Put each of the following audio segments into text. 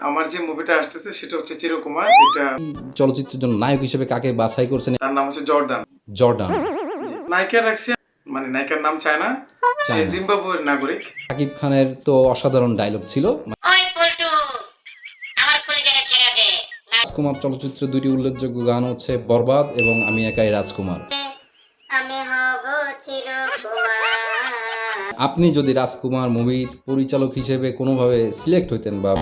আমার যে মুভিটা আসতেছে সেটা হচ্ছে চিরকুমার। এটা চলচ্চিত্রের জন্য নায়ক হিসেবে কাকে বাছাই করছেন? তার নাম হচ্ছে জর্ডান। জর্ডান। জি। নায়িকা রাখছি, মানে নায়িকার নাম চায়না। সে চায়না। জিম্বাবুয়ের নাগরিক। শাকিব খানের তো অসাধারণ ডায়লগ ছিল। ওই পল্টু, আমার কলিজাটা ছেড়ে দে। রাজকুমার চলচ্চিত্রের দুটি উল্লেখযোগ্য গান হচ্ছে বরবাদ এবং আমি একাই রাজকুমার। আমি হব চিরকুমার। আপনি যদি রাজকুমার মুভির পরিচালক হিসেবে কোনোভাবে সিলেক্ট হইতেন বা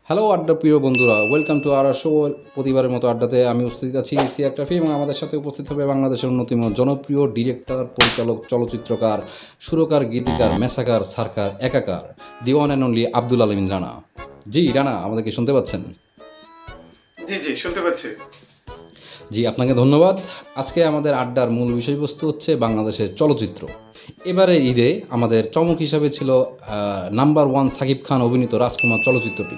হ্যালো আড্ডা প্রিয় বন্ধুরা, ওয়েলকাম টু আওয়ার শো। প্রতিবারের মতো আড্ডাতে আমি উপস্থিত আছি সিয়াক রাফি এবং আমাদের সাথে উপস্থিত হবে বাংলাদেশের অন্যতম জনপ্রিয় ডিরেক্টর, পরিচালক, চলচ্চিত্রকার, সুরকার, গীতিকার, মেসাকার, সারকার, একাকার, the one and only Abdul আলমিন রানা। জি রানা, আমাদেরকে শুনতে পাচ্ছেন? জি জি, শুনতে পাচ্ছি। জি, আপনাকে ধন্যবাদ। আজকে আমাদের আড্ডার মূল বিষয়বস্তু হচ্ছে বাংলাদেশের চলচ্চিত্র। এবারে ঈদে আমাদের চমক হিসাবে ছিল নাম্বার ওয়ান সাকিব খান অভিনীত রাজকুমার চলচ্চিত্রটি,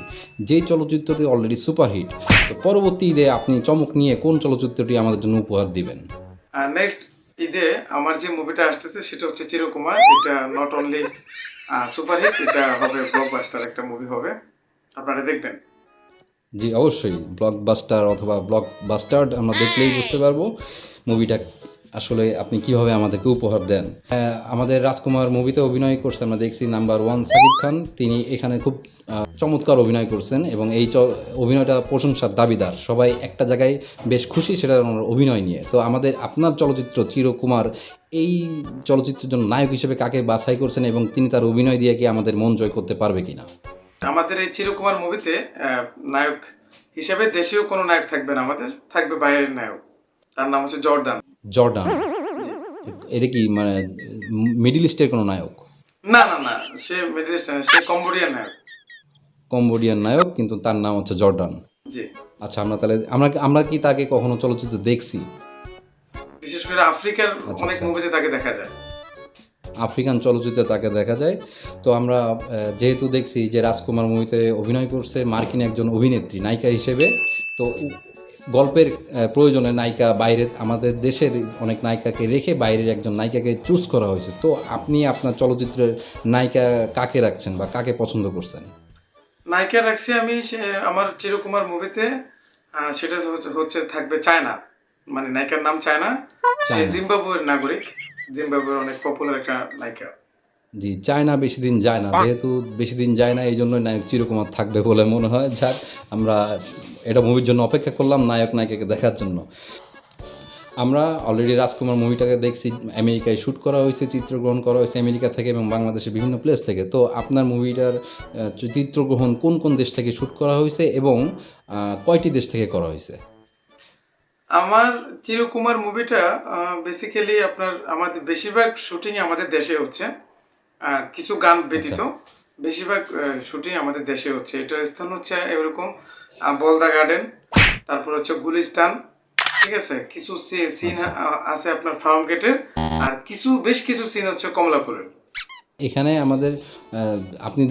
যেই চলচ্চিত্রটি অলরেডি সুপারহিট। তো পরবর্তী ঈদে আপনি চমক নিয়ে কোন চলচ্চিত্রটি আমাদের জন্য উপহার দিবেন? নেক্সট ঈদে আমার যে মুভিটা আসতেছে সেটা হচ্ছে চিরকুমার। এটা নট অনলি সুপারহিট, এটা হবে ব্লকবাস্টার একটা মুভি হবে, আপনারা দেখবেন। জি অবশ্যই, ব্লকবাস্টার অথবা ব্লকবাস্টার আমরা দেখলেই বুঝতে পারবো মুভিটা আসলে আপনি কিভাবে আমাদেরকে উপহার দেন। আমাদের রাজকুমার মুভিতে অভিনয় করছে, আমরা দেখছি নাম্বার ওয়ান সাকিব খান। তিনি এখানে খুব চমৎকার অভিনয় করছেন এবং এই অভিনয়টা প্রশংসার দাবিদার। সবাই একটা জায়গায় বেশ খুশি সেটা অভিনয় নিয়ে। তো আপনার চলচ্চিত্র চিরকুমার, এই চলচ্চিত্রের জন্য নায়ক হিসেবে কাকে বাছাই করছেন এবং তিনি তার অভিনয় দিয়ে কি আমাদের মন জয় করতে পারবে কিনা? আমাদের এই চিরকুমার মুভিতে নায়ক হিসেবে দেশীয় কোনো নায়ক থাকবে না, আমাদের থাকবে বাইরের নায়ক। তার নাম হচ্ছে জর্ডান। জর্ডান। এটা কি মানে মিডল ইস্টের কোনো নায়ক? না না না, সে মিডল ইস্ট না, সে কম্বোডিয়ান নায়ক। কম্বোডিয়ান নায়ক, কিন্তু তার নাম হচ্ছে জর্ডান। জি। আচ্ছা, আমরা কি তাকে কখনো চলচ্চিত্র দেখছি? বিশেষ করে আফ্রিকার অনেক মুভিতে তাকে দেখা যায়। আফ্রিকান চলচ্চিত্রে তাকে দেখা যায়। তো আমরা যেহেতু দেখছি যে রাজকুমার মুভিতে অভিনয় করছে মার্কিন একজন অভিনেত্রী নায়িকা হিসেবে, তো গল্পের প্রয়োজনে নায়িকা বাইরে, আমাদের দেশের অনেক নায়িকাকে রেখে বাইরের একজন নায়িকাকে চুজ করা হয়েছে। তো আপনি আপনার চলচ্চিত্রের নায়িকা কাকে রাখছেন বা কাকে পছন্দ করছেন? নায়িকা রাখছি আমি আমার চিরকুমার মুভিতে, সেটা হচ্ছে থাকবে চায়না, মানে নায়িকার নাম চায়না। সে চায়না। জিম্বাবুয়ের নাগরিক। জিম্বাবুয়ের অনেক পপুলার একটা নায়িকা। জি, চায়না বেশি দিন যায় না, যেহেতু বেশি দিন যায় না এই জন্য নায়ক চিরকুমার থাকবে বলে মনে হয়। যাক, আমরা এটা মুভির জন্য অপেক্ষা করলাম নায়ক নায়িকাকে দেখার জন্য। আমরা অলরেডি রাজকুমার মুভিটাকে দেখছি, আমেরিকায় শ্যুট করা হয়েছে, চিত্রগ্রহণ করা হয়েছে আমেরিকা থেকে এবং বাংলাদেশের বিভিন্ন প্লেস থেকে। তো আপনার মুভিটার চিত্রগ্রহণ কোন কোন দেশ থেকে শ্যুট করা হয়েছে এবং কয়টি দেশ থেকে করা হয়েছে? আমার চিরকুমার মুভিটা বেসিক্যালি আমাদের বেশিরভাগ শুটিং আমাদের দেশে হচ্ছে, কিছু গান ব্যতীত বেশিরভাগ শুটিং আমাদের দেশে হচ্ছে। এটার স্থান হচ্ছে এরকম বলদা গার্ডেন, তারপর হচ্ছে গুলিস্তান, ঠিক আছে। কিছু সিন আছে আপনার ফার্ম গেটের, আর বেশ কিছু সিন হচ্ছে কমলাপুরের। এখানে আমাদের আপনি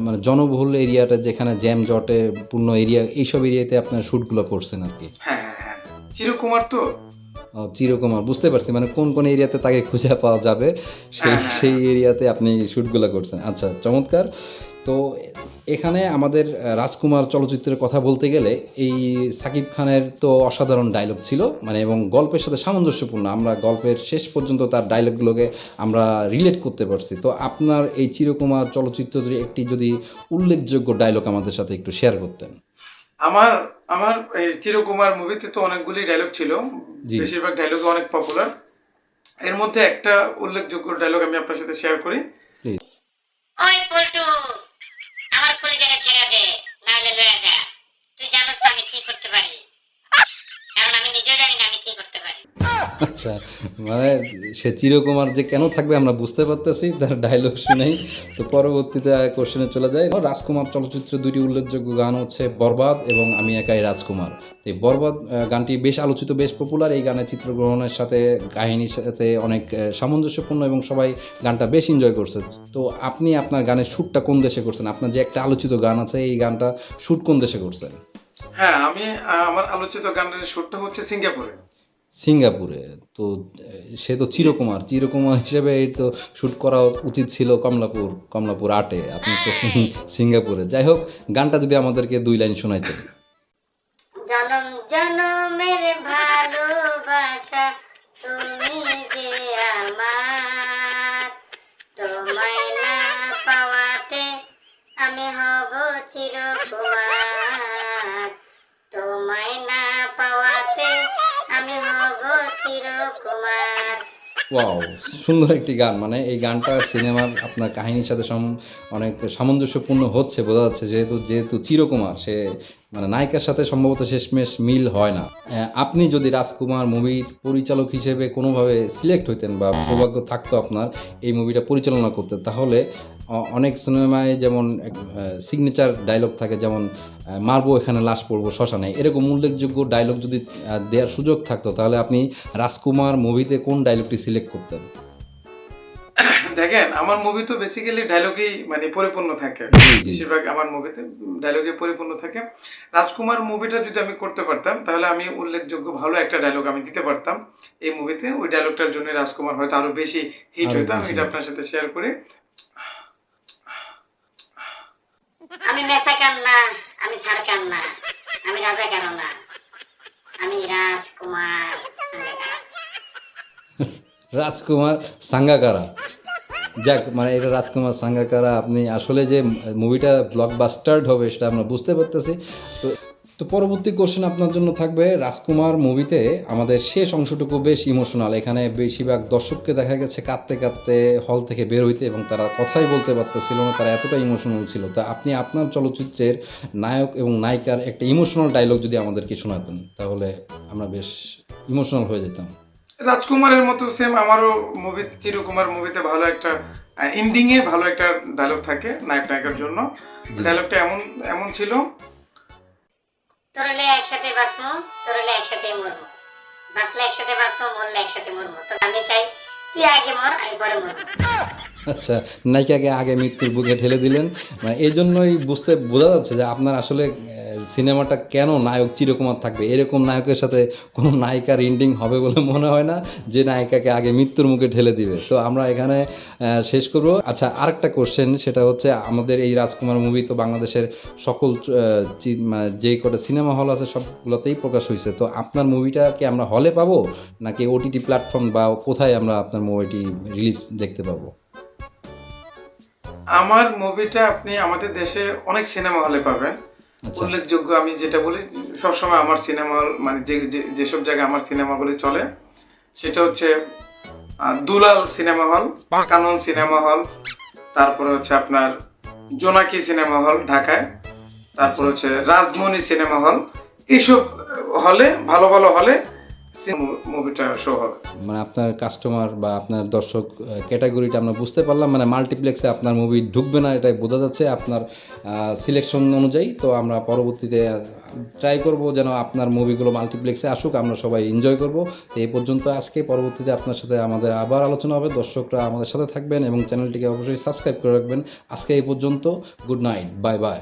মানে জনবহুল এরিয়াটা যেখানে জ্যাম জটে পূর্ণ এরিয়া, এইসব এরিয়াতে আপনার শ্যুটগুলো করছেন আর কি। হ্যাঁ হ্যাঁ হ্যাঁ, চিরকুমার তো। চিরকুমার, বুঝতে পারছি, মানে কোন কোন এরিয়াতে তাকে খুঁজে পাওয়া যাবে সেই এরিয়াতে আপনি শ্যুটগুলো করছেন। আচ্ছা, চমৎকার। তো এখানে আমাদের রাজকুমার চলচ্চিত্রের কথা বলতে গেলে এই সাকিব খানের তো অসাধারণ ডায়লগ ছিল, মানে এবং গল্পের সাথে সামঞ্জস্যপূর্ণ। আমরা গল্পের শেষ পর্যন্ত তার ডায়লগগুলোকে আমরা রিলেট করতে পারছি। তো আপনার এই চিরকুমার চলচ্চিত্রের একটি যদি উল্লেখযোগ্য ডায়লগ আমাদের সাথে একটু শেয়ার করতেন। আমার আমার এই চিরকুমার মুভিতে তো অনেকগুলি ডায়লগ ছিল, জি। বেশিরভাগ ডায়লগ অনেক পপুলার। এর মধ্যে একটা উল্লেখযোগ্য ডায়লগ আমি আপনার সাথে শেয়ার করি। প্লিজ। ওই পল্টু, আমার কলিজাটা ছেড়ে দে, নাহলে লয়ে যা। তুই জানোস তো আমি কি করতে পারি, কারণ আমি নিজেও জানি না আমি কি করতে পারি। আচ্ছা, মানে সে চিরকুমার যে কেন থাকবে আমরা বুঝতে পারতেছি তার ডায়লগ শুনেই। তো পরবর্তীতে কোশ্চেনে চলে যায়। রাজকুমার চলচ্চিত্রের দুটি উল্লেখযোগ্য গান হচ্ছে বরবাদ এবং আমি একাই রাজকুমার। এই বরবাদ গানটি বেশ আলোচিত, বেশ পপুলার। এই গানের চিত্রগ্রহণের সাথে কাহিনীর সাথে অনেক সামঞ্জস্যপূর্ণ এবং সবাই গানটা বেশ এনজয় করছে। তো আপনি আপনার গানের শ্যুটটা কোন দেশে করছেন? আপনার যে একটা আলোচিত গান আছে, এই গানটা শ্যুট কোন দেশে করছেন? হ্যাঁ, আমি আমার আলোচিত গানের শুটটা হচ্ছে সিঙ্গাপুরে। সিঙ্গাপুরে। তো সে তো চিরকুমার, চিরকুমার হিসেবে এই তো শ্যুট করা উচিত ছিল কমলাপুর 8-এ, আপনি করছেন সিঙ্গাপুরে। যাই হোক, গানটা যদি আমাদেরকে 2 লাইন শোনাইতেন। জনম জনমের ভালোবাসা তুমি যে আমার, তোমায় না পাওয়াতে আমি হব চিরকুমার, তোমায় না পাওয়াতে আমি হব চিরকুমার। ওয়াও, সুন্দর একটি গান। মানে এই গানটা সিনেমার আপনার কাহিনীর সাথে অনেক সামঞ্জস্যপূর্ণ হচ্ছে, বোঝা যাচ্ছে। যেহেতু চিরকুমার, সে মানে নায়িকার সাথে সম্ভবত শেষমেশ মিল হয় না। আপনি যদি রাজকুমার মুভির পরিচালক হিসেবে কোনোভাবে সিলেক্ট হইতেন বা সৌভাগ্য থাকতো আপনার এই মুভিটা পরিচালনা করতে, তাহলে অনেক সিনেমায় যেমন সিগনেচার ডায়লগ থাকে, যেমন মারবো এখানে লাশ পড়বো শ্মশানে, এরকম উল্লেখযোগ্য ডায়লগ যদি দেওয়ার সুযোগ থাকতো, তাহলে আপনি রাজকুমার মুভিতে কোন ডায়লগটি সিলেক্ট করতেন? দেখেন, আমার মুভি তো বেসিক্যালি ডায়লগেই মানে পরিপূর্ণ থাকে। জি, জি। বেশিরভাগ আমার মুভিতে ডায়লগে পরিপূর্ণ থাকে। রাজকুমার মুভিটা যদি আমি করতে পারতাম, তাহলে আমি উল্লেখযোগ্য ভালো একটা ডায়লগ আমি দিতে পারতাম এই মুভিতে। ওই ডায়লগটার জন্য রাজকুমার হয়তো আরো বেশি হিট আরো হইতো। আমি বেশি। এটা আপনার সাথে শেয়ার করি। আমি মেসাকার না, আমি সারকার না, আমি রাজাকার না, আমি রাজকুমার সাঙ্গাকারা। রাজকুমার সাঙ্গাকারা। যাক, মানে এটা রাজকুমার সাঙ্গাকারা। আপনি আসলে যে মুভিটা ব্লকবাস্টার হবে সেটা আমরা বুঝতে পারতেছি। তো পরবর্তী কোশ্চেন আপনার জন্য থাকবে, রাজকুমার মুভিতে আমাদের শেষ অংশটুকু বেশ ইমোশনাল। এখানে বেশিরভাগ দর্শককে দেখা গেছে কাঁদতে কাঁদতে হল থেকে বের হইতে, এবং তারা কথাই বলতে পারতেছিল না, তারা এতটা ইমোশনাল ছিল। তো আপনি আপনার চলচ্চিত্রের নায়ক এবং নায়িকার একটা ইমোশনাল ডায়লগ যদি আমাদেরকে শোনাতেন, তাহলে আমরা বেশ ইমোশনাল হয়ে যেতাম। রাজকুমারের মতো সেম আমারও মুভি চিরকুমার মুভিতে ভালো একটা এন্ডিং এ ভালো একটা ডায়লগ থাকে নায়ক নায়িকার জন্য। ডায়লগটা এমন ছিল, তোরলে একসাথে বাঁচবো, তোরলে একসাথে মরবো, বাঁচলে একসাথে বাঁচবো, মরলে একসাথে মরবো। তো আমি চাই তুই আগে মর, আমি পরে মরবো। আচ্ছা, নায়িকাকে আগে মৃত্যুর বুকে ঠেলে দিলেন। মানে এই জন্যই বোঝা যাচ্ছে যে আপনার আসলে সিনেমাটা কেন নায়ক চিরকুমার থাকবে। এরকম নায়কের সাথে কোনো নায়িকার এন্ডিং হবে বলে মনে হয় না, যে নায়িকাকে আগে মৃত্যুর মুখে ঠেলে দিবে। তো আমরা এখানে শেষ করব। আচ্ছা, আরেকটা কোশ্চেন, সেটা হচ্ছে আমাদের এই রাজকুমার মুভি তো বাংলাদেশের সকল যে কটা সিনেমা হল আছে সবগুলোতেই প্রকাশ হয়েছে। তো আপনার মুভিটা কি আমরা হলে পাবো, নাকি ওটিটি প্ল্যাটফর্ম, বা কোথায় আমরা আপনার মুভিটি রিলিজ দেখতে পাবো? আমার মুভিটা আপনি আমাদের দেশে অনেক সিনেমা হলে পাবেন। আচ্ছা। উল্লেখযোগ্য আমি যেটা বলি, সবসময় আমার সিনেমা হল মানে যেসব জায়গায় আমার সিনেমাগুলি চলে, সেটা হচ্ছে দুলাল সিনেমা হল, কানন সিনেমা হল, তারপরে হচ্ছে আপনার জোনাকি সিনেমা হল ঢাকায়, তারপর হচ্ছে রাজমণি সিনেমা হল। এইসব হলে ভালো ভালো হলে মুভিটা শো হবে। মানে আপনার কাস্টমার বা আপনার দর্শক ক্যাটাগরিটা আমরা বুঝতে পারলাম। মানে মাল্টিপ্লেক্সে আপনার মুভি ঢুকবে না, এটাই বোঝা যাচ্ছে আপনার সিলেকশন অনুযায়ী। তো আমরা পরবর্তীতে ট্রাই করব যেন আপনার মুভিগুলো মাল্টিপ্লেক্সে আসুক, আমরা সবাই এনজয় করব। তো এই পর্যন্ত আজকে, পরবর্তীতে আপনার সাথে আমাদের আবার আলোচনা হবে। দর্শকরা আমাদের সাথে থাকবেন এবং চ্যানেলটিকে অবশ্যই সাবস্ক্রাইব করে রাখবেন। আজকে এই পর্যন্ত, গুড নাইট, বাই বাই।